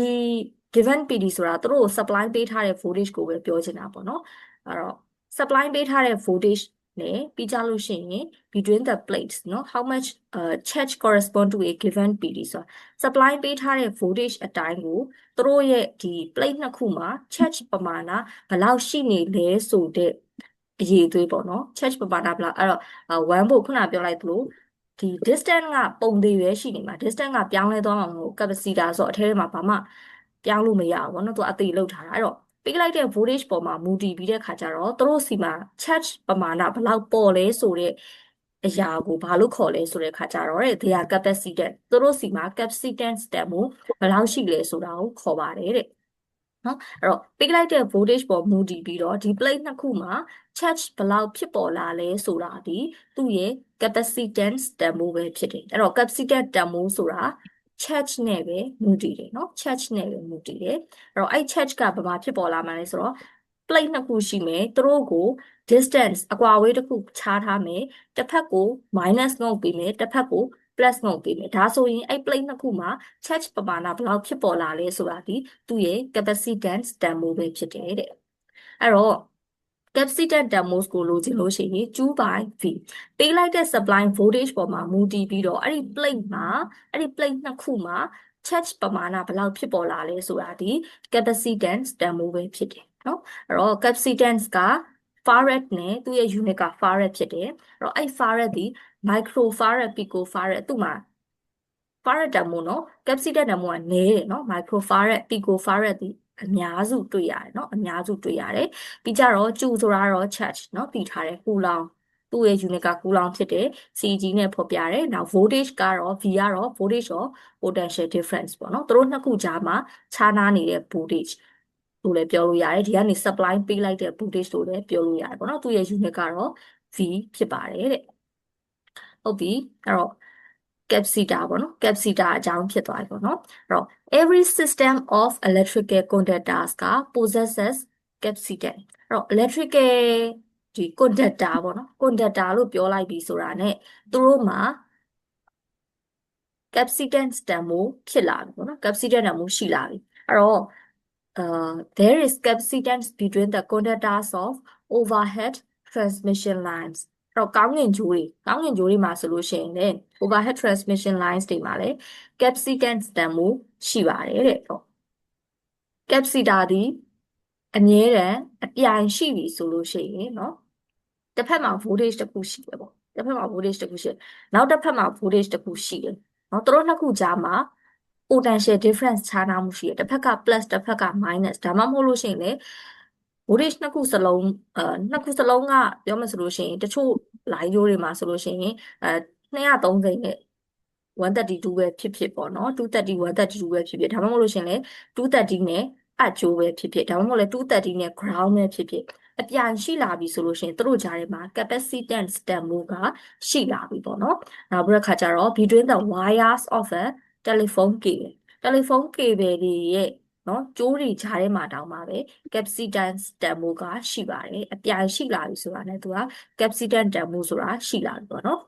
given PD ဆိုတာသူတို့ supply ပေးထားတဲ့ voltage ကိုပဲပြောချင်တာပေါ့เนาะအဲ့တော့ supply ပေးထားတဲ့ voltage နဲ့ပြီးကြလို့ရှိရင် between the plates เนาะ how much charge correspond to a given PD ဆိုတာ supply ပေးထားတဲ့ voltage အတိုင်းကိုသူတို့ရဲ့ဒီ plate နှစ်ခုမှာ charge ပမာဏဘယ်လောက်ရှိနေလဲဆိုတဲ့အရေးအသွေးပေါ့เนาะ charge ပမာဏဘယ်လောက်အဲ့တော့1ဖို့ခုနပြောလိုက်သလိုဒီ distance ကပုံသေးရွယ်ရှိနေမှာ distance ကပြောင်းလဲသွားမှာမဟုတ် capacitor ဆိုတော့အထဲထဲမှာဘာမှပြောင်းလို့မရဘူးပေါ့နော်သူအသေးလောက်ထားတာအဲ့တော့ပေးလိုက်တဲ့ voltage ပေါ်မှာမူတည်ပြီးတဲ့ခါကျတော့သူတို့စီမှာ charge ပမာဏဘယ်လောက်ပေါ်လဲဆိုတဲ့အရာကိုဘာလို့ခေါ်လဲဆိုတဲ့ခါကျတော့တဲ့ their capacitance သူတို့စီမှာ capacitance တန်ဖိုးဘယ်လောက်ရှိလဲဆိုတာကိုခေါ်ပါတယ်တဲ့နော်အဲ့တော့ပေးလိုက်တဲ့ voltage ပေါ်မူတည်ပြီးတော့ဒီ plate နှစ်ခုမှာ charge ဘယ်လောက်ဖြစ်ပေါ်လာလဲဆိုတာဒီသူ့ရဲ့ capacitance တန်ဖိုးပဲဖြစ်တယ်အဲ့တော့ capacitance တန်ဖိုးဆိုတာ charge နဲ့ပဲမူတည်တယ်เนาะ charge နဲ့ပဲမူတည်တယ်အဲ့တော့အဲ့ charge ကဘာမှဖြစ်ပေါ်လာမှလဲဆိုတော့ plate နှစ်ခုရှိမယ်သူတို့ကို distance အကွာအဝေးတစ်ခုခြားထားမယ်တစ်ဖက်ကို minus ငုတ်ပေးမယ်တစ်ဖက်ကို plus ငုတ်ပေးမယ်ဒါဆိုရင်အဲ့ plate နှစ်ခုမှာ charge ပမာဏဘယ်လောက်ဖြစ်ပေါ်လာလဲဆိုတာဒီသူ့ရဲ့ capacitance တန်ဖိုးပဲဖြစ်တယ်တဲ့အဲ့တော့ capacitance တန်ဖိုးကိုလိုချင်လို့ရှိရင် 2/V ပေးလိုက်တဲ့ supply voltage ပေါ်မှာမူတည်ပြီးတော့အဲ့ဒီ plate နှစ်ခုမှာ charge ပမာဏဘယ်လောက်ဖြစ်ပေါ်လာလဲဆိုတာဒီ capacitance တန်ဖိုးပဲဖြစ်တယ်เนาะအဲ့တော့ capacitance က farad နဲ့သူ့ရဲ့ unit က farad ဖြစ်တယ်အဲ့တော့အဲ့ farad ဒီ microfarad picofarad သူ့မှာ farad တန်ဖိုးเนาะ capacitance တန်ဖိုးကနည်းတယ်เนาะ microfarad picofarad ဒီအများစုတွေ့ရတယ်เนาะအများစုတွေ့ရတယ်ပြီးကြတော့ joule ဆိုတာတော့ charge เนาะတည်ထားတယ် coulomb သူ့ရဲ့ unit က coulomb ဖြစ်တယ် CG နဲ့ဖော်ပြတယ်နောက် voltage ကတော့ V ကတော့ voltage or potential difference ပေါ့เนาะသူတို့နှစ်ခုကြားမှာခြားနားနေတဲ့ voltage လို့လည်းပြောလို့ရတယ်ဒီကနေ supply ပေးလိုက်တဲ့ voltage လို့လည်းပြောလို့ရတယ်ပေါ့เนาะသူ့ရဲ့ unit ကတော့ V ဖြစ်ပါတယ်တဲ့ဟုတ်ပြီအဲ့တော့ capacitor ပေါ့နော် capacitor အကြောင်းဖြစ်သွားပြီပေါ့နော်အဲ့တော့ every system of electrical conductors က possesses capacitance အဲ့တော့ electrical ဒီ conductor ပေါ့နော် conductor လို့ပြောလိုက်ပြီဆိုတာ ਨੇ သူတို့မှာ capacitance တန်ဖိုးဖြစ်လာပြီပေါ့နော် capacitance တန်ဖိုးရှိလာပြီအဲ့တော့there is capacitance between the conductors of overhead transmission lines အဲ့တော့ကောင်းကင်ကြိုးတွေမှာဆိုလို့ရှိရင်လည်း overhead transmission lines တွေမှာလည်း capacitance တန်ဖိုးရှိပါတယ်တဲ့တော့ capacitor ဒီအမြဲတမ်းအပြိုင်ရှိပြီဆိုလို့ရှိရင်เนาะတစ်ဖက်မှာ voltage တစ်ခုရှိတယ်ပေါ့တစ်ဖက်မှာ voltage တစ်ခုရှိတယ်နောက်တစ်ဖက်မှာ voltage တစ်ခုရှိတယ်เนาะသူတို့နှစ်ခုကြားမှာ potential difference ခြားနားမှုရှိတယ်တစ်ဖက်က plus တစ်ဖက်က minus ဒါမှမဟုတ်လို့ရှိရင်လေ voltage နှစ်ခုစလုံးနှစ်ခုစလုံးကပြောမှဆိုလို့ရှိရင်တချို့ line ကြိုးတွေမှာဆိုလို့ရှိရင်230နဲ့132ပဲဖြစ်ဖြစ်ပေါ့နော်230 132ပဲဖြစ်ဖြစ်ဒါမှမဟုတ်လို့ရှိရင်လေ230နဲ့အပ်ကြိုးပဲဖြစ်ဖြစ်ဒါမှမဟုတ်လေ230နဲ့ ground ပဲဖြစ်ဖြစ်အပြိုင်ရှိလာပြီဆိုလို့ရှိရင်သူတို့ကြားထဲမှာ capacitance တန်ဖိုးကရှိလာပြီပေါ့နော်နောက်ပြီးတော့ခါကြတော့ between the wires of a telephone cable တွေရဲ့နော်ကြိုးတွေကြားထဲမှာတောင်ပါပဲ capacitance တန်ဖိုးကရှိပါတယ်အပြိုင်ရှိလာပြီဆိုတာ ਨੇ သူက capacitance တန်ဖိုးဆိုတာရှိလာပြီပေါ့နော်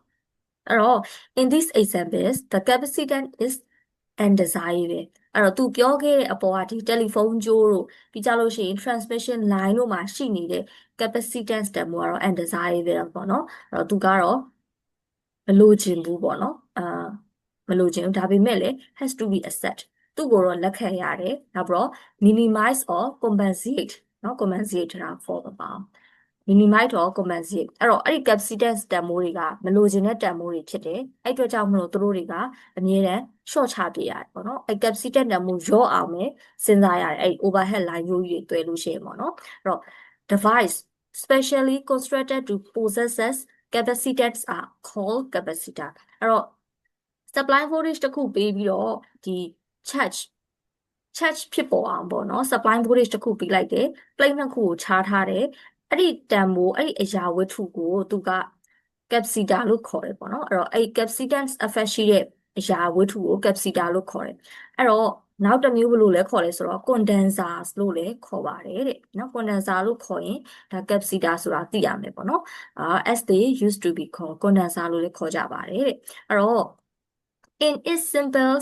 အဲ့တော့ in this examples the capacitance is undesirable အဲ့တော့သူပြောခဲ့တဲ့အပေါ်ကဒီ telephone ကြိုးတို့ပြီးကြလို့ရှိရင် transmission line တို့မှာရှိနေတဲ့ capacitance တန်ဖိုးကတော့ undesirable ပေါ့နော်အဲ့တော့သူကတော့မလိုချင်ဘူးပေါ့နော် မလိုချင်ဘူးဒါပေမဲ့လည်း has to be accept သူ့ကိုတော့လက်ခံရတယ်နောက်ပြီးတော့ minimize or compensate เนาะ compensate တာ for ပါ minimize or compensate အဲ့တော့အဲ့ဒီ capacitance တန်ဖိုးတွေကမလိုချင်တဲ့တန်ဖိုးတွေဖြစ်တယ်အဲ့အတွက်ကြောင့်မလို့သူတို့တွေကအမြဲတမ်း short ချပြရတယ်ပေါ့နော်အဲ့ capacitance တန်ဖိုးရော့အောင်ပဲစဉ်းစားရတယ်အဲ့ overhead line မျိုးကြီးတွေတွဲလို့ရှိရင်ပေါ့နော်အဲ့တော့ device specially constructed to possess capacitance are called capacitor အဲ့တော့ supply voltage တစ်ခုပေးပြီးတော့ဒီ charge ဖြစ်ပေါ်အောင်ပေါ့နော် supply voltage တစ်ခုပေးလိုက်တယ် plate နှစ်ခုကိုခြားထားတယ်အဲ့ဒီတန်ဖိုးအဲ့ဒီအရာဝတ္ထုကိုသူက capacitor လို့ခေါ်တယ်ပေါ့နော်အဲ့တော့အဲ့ capacitance effect ရှိတဲ့အရာဝတ္ထုကို capacitor လို့ခေါ်တယ်အဲ့တော့နောက်တစ်မျိုးဘယ်လိုလဲခေါ်လဲဆိုတော့ condenser လို့လည်းခေါ်ပါတယ်တဲ့နော် condenser လို့ခေါ်ရင်ဒါ capacitor ဆိုတာသိရမယ်ပေါ့နော်as they used to be called condenser လို့လည်းခေါ်ကြပါတယ်တဲ့အဲ့တော့ in its simple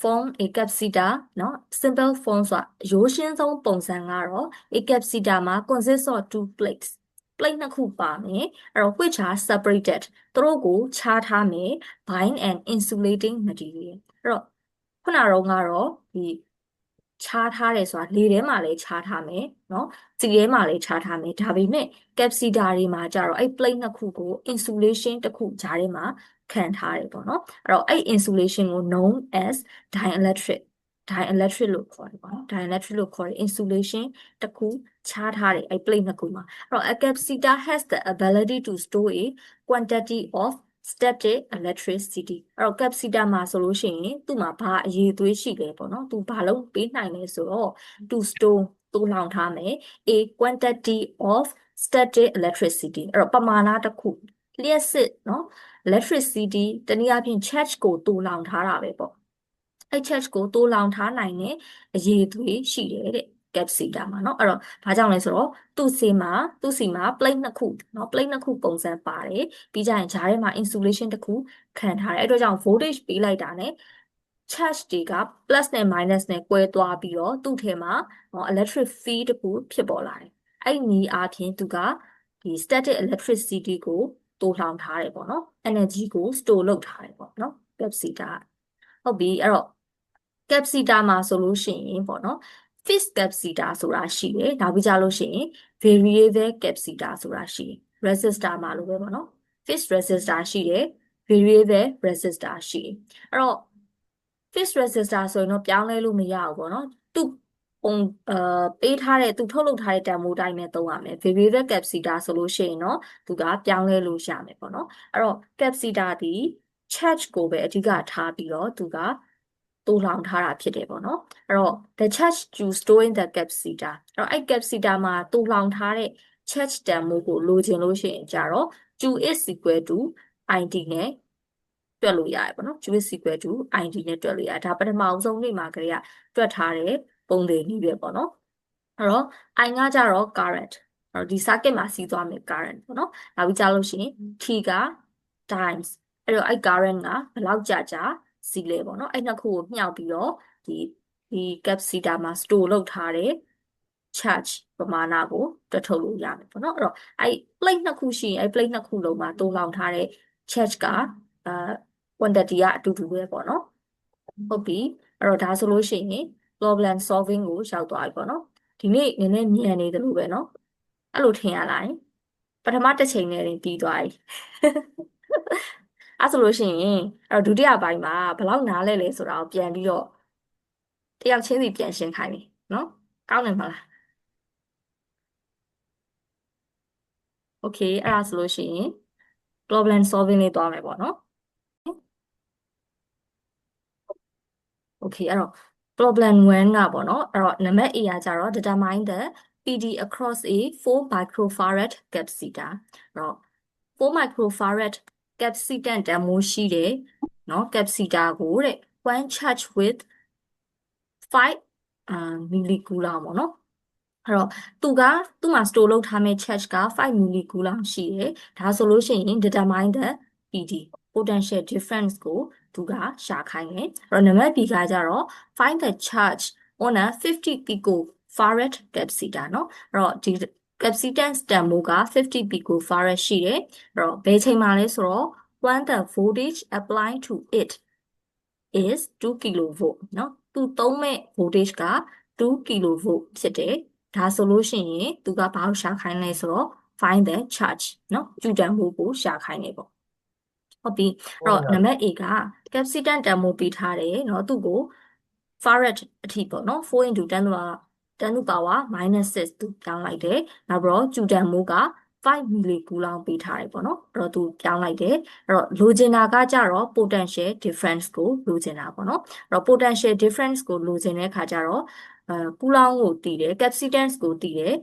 form a capacitor เนาะ simple form ဆိုတာရိုးရှင်းဆုံးပုံစံကတော့ a capacitor မှာ consists of two plates plate နှစ်ခုပါမယ်အဲ့တော့ which are separated သူတို့ကိုခြားထားမယ် by an insulating material အဲ့တော့ခုနကတော့ဒီခြားထားတယ်ဆိုတာလေထဲမှာလည်းခြားထားမယ်เนาะစီထဲမှာလည်းခြားထားမယ်ဒါပေမဲ့ capacitor တွေမှာကျတော့အဲ့ plate နှစ်ခုကို insulation တစ်ခုကြားထဲမှာခံထားတယ်ပေါ့နော်အဲ့တော့အဲ့ insulation ကို known as dielectric လို့ခေါ်တယ်ပေါ့နော် dielectric လို့ခေါ်တယ် insulation တစ်ခုခြားထားတယ်အဲ့ plate နှစ်ခုမှာအဲ့တော့ a capacitor has the ability to store a quantity of static electricity အဲ့တော့ capacitor မှာဆိုလို့ရှိရင်သူ့မှာဘာအရေးသွေးရှိလဲပေါ့နော်သူဘာလို့ပေးနိုင်လဲဆိုတော့ to store သို့လောင်ထားမယ် a quantity of static electricity အဲ့တော့ပမာဏတစ်ခုလျှပ်စစ်เนาะ electricity တနည်းအားဖြင့် charge ကိုတူလောင်ထားတာပဲပေါ့အဲ့ charge ကိုတူလောင်ထားနိုင်တဲ့အရည်အသွေးရှိတယ်တဲ့ capacitor မှာเนาะအဲ့တော့ဘာကြောင့်လဲဆိုတော့သူ့စီမှာ plate နှစ်ခုเนาะ plate နှစ်ခုပုံစံပါတယ်ပြီးကြရင်ဂျားထဲမှာ insulation တစ်ခုခံထားတယ်အဲ့တော့ကြောင့် voltage ပေးလိုက်တာ ਨੇ charge တွေက plus နဲ့ minus နဲ့ကွဲသွားပြီးတော့သူ့ထဲမှာ electric field တစ်ခုဖြစ်ပေါ်လာတယ်အဲ့ဒီအားဖြင့်သူကဒီ static electricity ကိုတိုးလောင်ထားတယ်ပေါ့နော် energy ကို store လုပ်ထားတယ်ပေါ့နော် capacitor ဟုတ်ပြီအဲ့တော့ capacitor မှာဆိုလို့ရှိရင်ပေါ့နော် fixed capacitor ဆိုတာရှိတယ်နောက်ပြီးကြလို့ရှိရင် variable capacitor ဆိုတာရှိတယ် resistor မှာလိုပဲပေါ့နော် fixed resistor ရှိတယ် variable resistor ရှိတယ်အဲ့တော့ fixed resistor ဆိုရင်တော့ပြောင်းလဲလို့မရဘူးပေါ့နော်သူပုံပေးထားတဲ့သူထုတ်လုပ်ထားတဲ့တန်ဖိုးတိုင်းနဲ့သုံးရမယ် variable capacitor ဆိုလို့ရှိရင်တော့သူကပြောင်းလဲလို့ရမယ်ပေါ့နော်အဲ့တော့ capacitor ဒီ charge ကိုပဲအဓိကထားပြီးတော့သူကတိုးလောင်ထားတာဖြစ်တယ်ပေါ့နော်အဲ့တော့ the charge to store in the capacitor အဲ့တော့အဲ့ capacitor မှာတိုးလောင်ထားတဲ့ charge တန်ဖိုးကိုလိုချင်လို့ရှိရင်ကြတော့ Q is equal to IT နဲ့တွက်လို့ရတယ်ပေါ့နော် Q is equal to IT နဲ့တွက်လို့ရတယ်ဒါပထမအောင်ဆုံးနေ့မှာကလေးကတွက်ထားတဲ့ပုံတွေနည်းပဲပေါ့နော်အဲ့တော့ I ကကြတော့ current အဲ့တော့ဒီ circuit မှာစီးသွားမယ် current ပေါ့နော်နောက်ပြီးကြလို့ရှိရင် T က times အဲ့တော့အဲ့ current ကဘယ်လောက်ကြာစီးလဲပေါ့နော်အဲ့နှစ်ခုကိုမြှောက်ပြီးတော့ဒီ capacitor မှာ store လုပ်ထားတဲ့ charge ပမာဏကိုတွက်ထုတ်လို့ရမယ်ပေါ့နော်အဲ့တော့အဲ့ plate နှစ်ခုရှိရင်အဲ့ plate နှစ်ခုလုံးမှာတိုးလောင်ထားတဲ့ charge ကquantity ကအတူတူပဲပေါ့နော်ဟုတ်ပြီအဲ့တော့ဒါဆိုလို့ရှိရင် problem solving ကိုရောက်သွားပြီပေါ့နော်ဒီနေ့နည်းနည်းမြန်နေတယ်လို့ပဲနော်အဲ့လိုထင်ရလားပထမတစ်ချိန်နဲ့တင်ပြီးသွားပြီအဲ့ဆိုလို့ရှိရင်အဲ့တော့ဒုတိယပိုင်းမှာဘယ်လောက်နားလဲဆိုတာကိုပြန်ပြီးတော့တယောက်ချင်းစီပြန်ရှင်းခိုင်းပြီနော်ကောင်းတယ်မလားโอเคအဲ့ဒါဆိုလို့ရှိရင် problem solving လေးသွားမယ်ပေါ့နော်โอเคအဲ့တော့ problem 1ကပေါ့နော်အဲ့တော့နံပါတ် A ကကြတော့ determine the PD across a 4 microfarad capacitor အဲ့တော့4 microfarad capacitance တန်ဖိုးရှိတယ်เนาะ capacitor ကိုတဲ့ one charge with 5 millicoulomb ပေါ့နော်အဲ့တော့သူ့မှာ store လုပ်ထားမဲ့ charge က5 millicoulomb ရှိတယ်ဒါဆိုလို့ရှိရင် determine the PD potential difference ကိုသူကရှာခိုင်းတယ်အဲ့တော့နံပါတ် B ကကြတော့ find the charge on a 50 picofarad capacitor เนาะအဲ့တော့ဒီcapacitance တန်ဖိုးက50 picofarad ရှိတယ်အဲ့တော့ဘယ်ချိန်မှာလဲဆိုတော့ when the voltage applied to it is 2 kilovolt เนาะသူသုံးမဲ့ voltage က2 kilovolt ဖြစ်တယ်ဒါဆိုလို့ရှိရင်သူကဘာကိုရှာခိုင်းလဲဆိုတော့ find the charge เนาะကျူတန်မှုကိုရှာခိုင်းနေပေါ့ဟုတ်ပြီအဲ့တော့နံပါတ် A က capacitance တန်ဖိုးပေးထားတယ်เนาะသူ့ကို farad အထိပေါ့เนาะ4 into 10 to power -6 သူပြောင်းလိုက်တယ်နောက်ပြီးတော့ကျူတန်မှုက5 millicoulomb ပေးထားတယ်ပေါ့နော်အဲ့တော့သူပြောင်းလိုက်တယ်အဲ့တော့လိုချင်တာကကြတော့ potential difference ကိုလိုချင်တာပေါ့နော်အဲ့တော့ potential difference ကိုလိုချင်တဲ့အခါကျတော့coulomb ကိုတည်တယ် capacitance ကိုတည်တယ်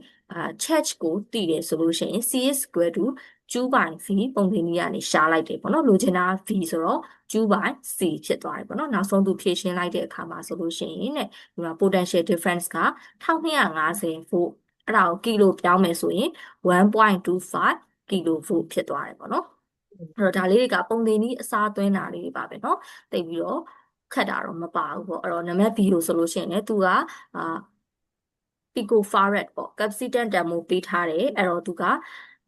charge ကိုတည်တယ်ဆိုလို့ရှိရင် C is equal to Q by V ပုံသဏ္ဍာန်ကြီးကနေရှာလိုက်တယ်ပေါ့နော်လိုချင်တာ V ဆိုတော့ Q by C ဖြစ်သွားတယ်ပေါ့နော်နောက်ဆုံးသူဖြည့်ရှင်းလိုက်တဲ့အခါမှာဆိုလို့ရှိရင်တဲ့ဒီမှာ potential difference က1250 volt အဲ့ဒါကိုကီလိုပြောင်းမယ်ဆိုရင်1.25 ကီလိုဗို့ဖြစ်သွားတယ်ပေါ့နော်အဲ့တော့ဒါလေးတွေကပုံသင်နည်းအစားသွင်းတာလေးတွေပါပဲเนาะတိတ်ပြီးတော့ခက်တာတော့မပါဘူးပေါ့အဲ့တော့နံပါတ် B ကိုဆိုလို့ရှိရင်လည်းသူကpicofarad ပေါ့ capacitance တန်ဖိုးပေးထားတယ်အဲ့တော့သူက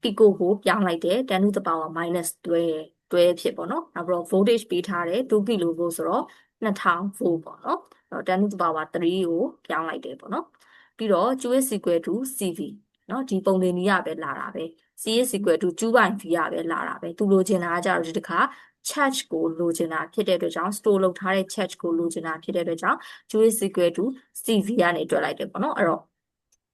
pico ကိုပြောင်းလိုက်တယ်10 to the power -12 တွဲဖြစ်ပေါ့နော်နောက်ပြီးတော့ voltage ပေးထားတယ်2 kilovolt ဆိုတော့2000 volt ပေါ့နော်အဲ့တော့10 to the power 3ကိုပြောင်းလိုက်တယ်ပေါ့နော်ပြီးတော့ Q is equal to CV เนาะဒီပုံသင်နည်းရပဲလာတာပဲ C is equal to Q by V ရပဲလာတာပဲသူလိုချင်တာကကြတော့ဒီတစ်ခါ charge ကိုလိုချင်တာဖြစ်တဲ့အတွက်ကြောင့် store လုပ်ထားတဲ့ charge ကိုလိုချင်တာဖြစ်တဲ့အတွက်ကြောင့် Q is equal to CV ကနေတွက်လိုက်တယ်ပေါ့နော်အဲ့တော့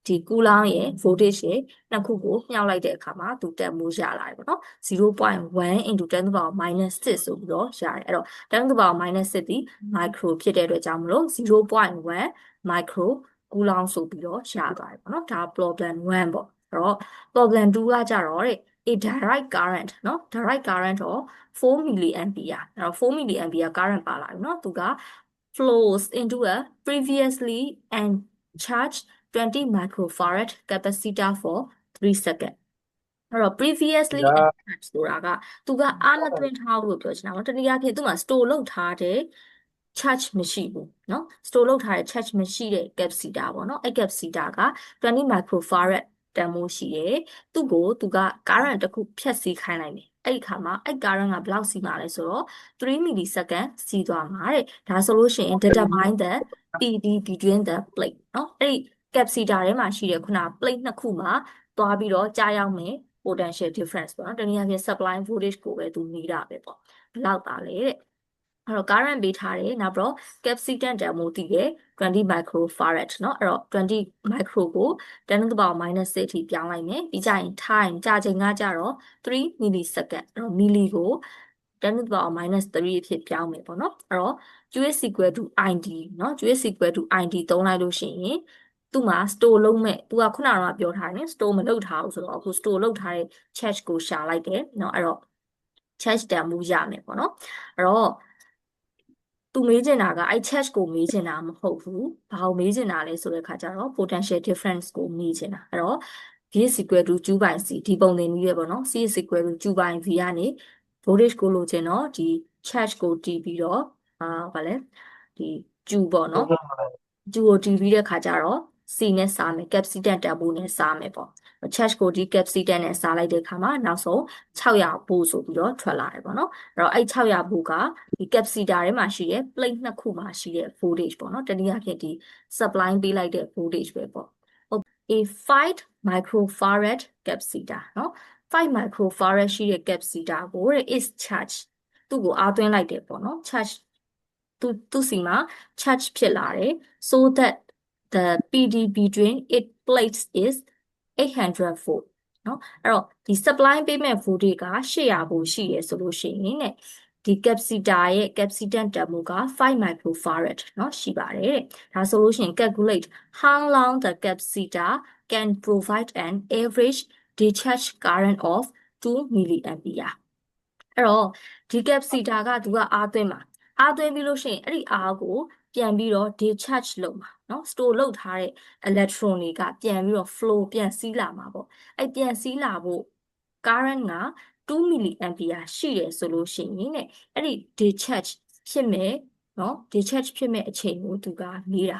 ဒီကူလောင်းရဲ့ voltage ရဲ့နှစ်ခုကိုမြှောက်လိုက်တဲ့အခါမှာသူတက်မှုရလာတယ်ပေါ့နော်0.1 into 10 to the power -6 ဆိုပြီးတော့ရတယ်အဲ့တော့10 to the power -6 ဒီ micro ဖြစ်တဲ့အတွက်ကြောင့်မလို့0.1 micro ကူလောင်းဆိုပြီးတော့ရသွားတယ်ပေါ့နော်ဒါ problem 1ပေါ့အဲ့တော့ problem 2ကကြတော့တဲ့ a direct current เนาะ direct current တော့4 milliampere အဲ့တော့4 milliampere current ပါလာပြီเนาะသူက flows into a previously uncharged 20 microfarad capacitor for 3 seconds အဲ့တော့ previously uncharged ဆိုတာကသူကအားမသွင်းထားဘူးလို့ပြောချင်တာပေါ့တနည်းအားဖြင့်သူက store လုပ်ထားတဲ့ charge မရှိဘူးเนาะ store လုပ်ထားတဲ့ charge မရှိတဲ့ capacitor ပေါ့เนาะအဲ့ capacitor က20 microfarad တန်ဖိုးရှိတယ်သူ့ကိုသူက current တစ်ခုဖြတ်စီးခိုင်းလိုက်တယ်အဲ့ဒီခါမှာအဲ့ current ကဘယ်လောက်စီးမှာလဲဆိုတော့3 millisecond စီးသွားမှာတဲ့ဒါဆိုလို့ရှိရင် determine the PD between the plate เนาะအဲ့ဒီ capacitor ထဲမှာရှိတဲ့ခုန plate နှစ်ခုမှာသွားပြီးတော့ကြာရောက်မယ် potential difference ပေါ့เนาะတနည်းအားဖြင့် supply voltage ကိုပဲသူနေတာပဲပေါ့ဘယ်လောက်ပါလဲတဲ့အဲ့တော့ current ပေးထားတယ်နောက်ပြီးတော့ capacitance တန်ဖိုးတည်တယ်20 microfarad เนาะအဲ့တော့20 micro ကို10 to the power -6 အထိပြောင်းလိုက်မယ်ပြီးကြရင် time ကြာချိန်ကကြတော့3 millisecond အဲ့တော့ milli ကို10 to the power -3 အဖြစ်ပြောင်းမယ်ပေါ့เนาะအဲ့တော့ Q is equal to ID เนาะ Q is equal to ID သုံးလိုက်လို့ရှိရင်သူ့မှာ store လုပ်မဲ့သူကခုနကတော့ပြောထားတယ် store မလုပ်ထားဘူးဆိုတော့အခု store လုပ်ထားတဲ့ charge ကိုရှာလိုက်တယ်เนาะအဲ့တော့ charge တန်ဖိုးရမယ်ပေါ့เนาะအဲ့တော့သူမေးချင်တာကအဲ့ charge ကိုမေးချင်တာမဟုတ်ဘူးဘာကိုမေးချင်တာလဲဆိုတဲ့အခါကျတော့ potential difference ကိုမေးချင်တာအဲ့တော့ V is equal to Q by C ဒီပုံသင်နည်းပဲပေါ့နော် C is equal to Q by V ကနေ voltage ကိုလိုချင်တော့ဒီ charge ကိုတီးပြီးတော့ဗာလဲဒီ Q ပေါ့နော် Q ကိုတီးပြီးတဲ့ခါကျတော့ C နဲ့စားမယ် capacitance တန်ဖိုးနဲ့စားမယ်ပေါ့ charge ကိုဒီ capacitance နဲ့စားလိုက်တဲ့အခါမှာနောက်ဆုံး600ဗို့ဆိုပြီးတော့ထွက်လာတယ်ပေါ့နော်အဲ့တော့အဲ့600ဗို့ကဒီ capacitor ထဲမှာရှိတဲ့ plate နှစ်ခုမှာရှိတဲ့ voltage ပေါ့နော်တနည်းအားဖြင့်ဒီ supply ပေးလိုက်တဲ့ voltage ပဲပေါ့ a 5 microfarad capacitor เนาะ5 microfarad ရှိတဲ့ capacitor ကိုတဲ့ is charge သူ့ကိုအားသွင်းလိုက်တယ်ပေါ့နော် charge သူ့စီမှာ charge ဖြစ်လာတယ် so that the PD between its plates is 800 volt เนาะအဲ့တော့ဒီ supply ပေးမဲ့ voltage က800 volt ရှိရဆိုလို့ရှိရင်တဲ့ဒီ capacitor ရဲ့ capacitance တန်ဖိုးက5 microfarad เนาะရှိပါတယ်တဲ့ဒါဆိုလို့ရှိရင် calculate how long the capacitor can provide an average discharge current of 2 milliampere အဲ့တော့ဒီ capacitor ကသူကအားသွင်းမှာအားသွင်းပြီးလို့ရှိရင်အဲ့ဒီအားကိုပြန်ပြီးတော့ discharge လုပ်မှာเนาะ store လုပ်ထားတဲ့ electron တွေကပြန်ပြီးတော့ flow ပြန်စီးလာမှာပေါ့အဲ့ပြန်စီးလာဖို့ current က2 milliampere ရှိတယ်ဆိုလို့ရှိရင်တဲ့အဲ့ဒီ discharge ဖြစ်မဲ့เนาะ discharge ဖြစ်မဲ့အချိန်ကိုသူကနေတာ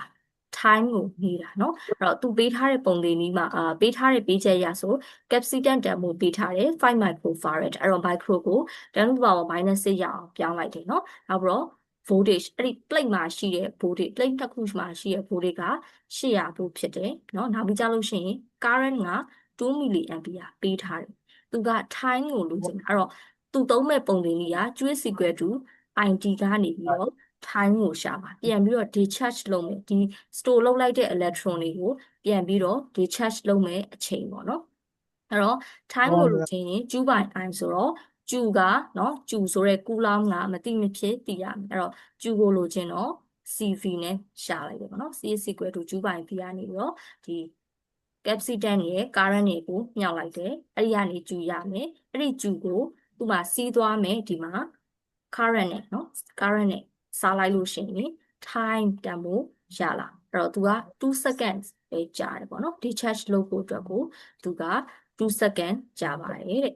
time ကိုနေတာเนาะအဲ့တော့သူပေးထားတဲ့ပုံလေးนี้မှာပေးထားတဲ့ပေးချက်ရဆို capacitance တန်ဖိုးပေးထားတယ်5 microfarad အဲ့တော့ micro ကို10 to the power -6 ရအောင်ပြောင်းလိုက်တယ်เนาะနောက်ပြီးတော့ voltage အဲ့ဒီ plate မှာရှိတဲ့ voltage plate တစ်ခုမှာရှိတဲ့ voltage က800 volt ဖြစ်တယ်เนาะနောက်ပြီးကြလို့ရှိရင် current က2 milliampere ပေးထားတယ်သူက time ကိုလိုချင်တာအဲ့တော့သူသုံးမဲ့ပုံလေးကြီးက Q is equal to IT ကနေပြီးတော့ time ကိုရှာပါပြန်ပြီးတော့ discharge လုပ်မယ်ဒီ store လုပ်လိုက်တဲ့ electron တွေကိုပြန်ပြီးတော့ discharge လုပ်မယ်အချိန်ပေါ့နော်အဲ့တော့ time ကိုလို့ချင်းရင် Q by I ဆိုတော့ Q ကနော် Q ဆိုတဲ့ coulomb ကမသိမဖြစ်သိရမယ်အဲ့တော့ Q ကိုလို့ချင်းတော့ CV နဲ့ရှာလိုက်တယ်ပေါ့နော် C is equal to Q by V ကနေပြီးတော့ဒီ capacitance ရဲ့ current တွေကိုမြှောက်လိုက်တယ်အဲ့ဒီကနေ Q ရမယ်အဲ့ဒီ Q ကိုသူ့မှာစီးသွားမယ်ဒီမှာ current နဲ့နော် current နဲ့စားလိုက်လို့ရှိရင် time တန်ဖိုးရလာအဲ့တော့သူက2 seconds ပဲကြာတယ်ပေါ့နော် discharge လုပ်ဖို့အတွက်ကိုသူက2 second ကြာပါတယ်တဲ့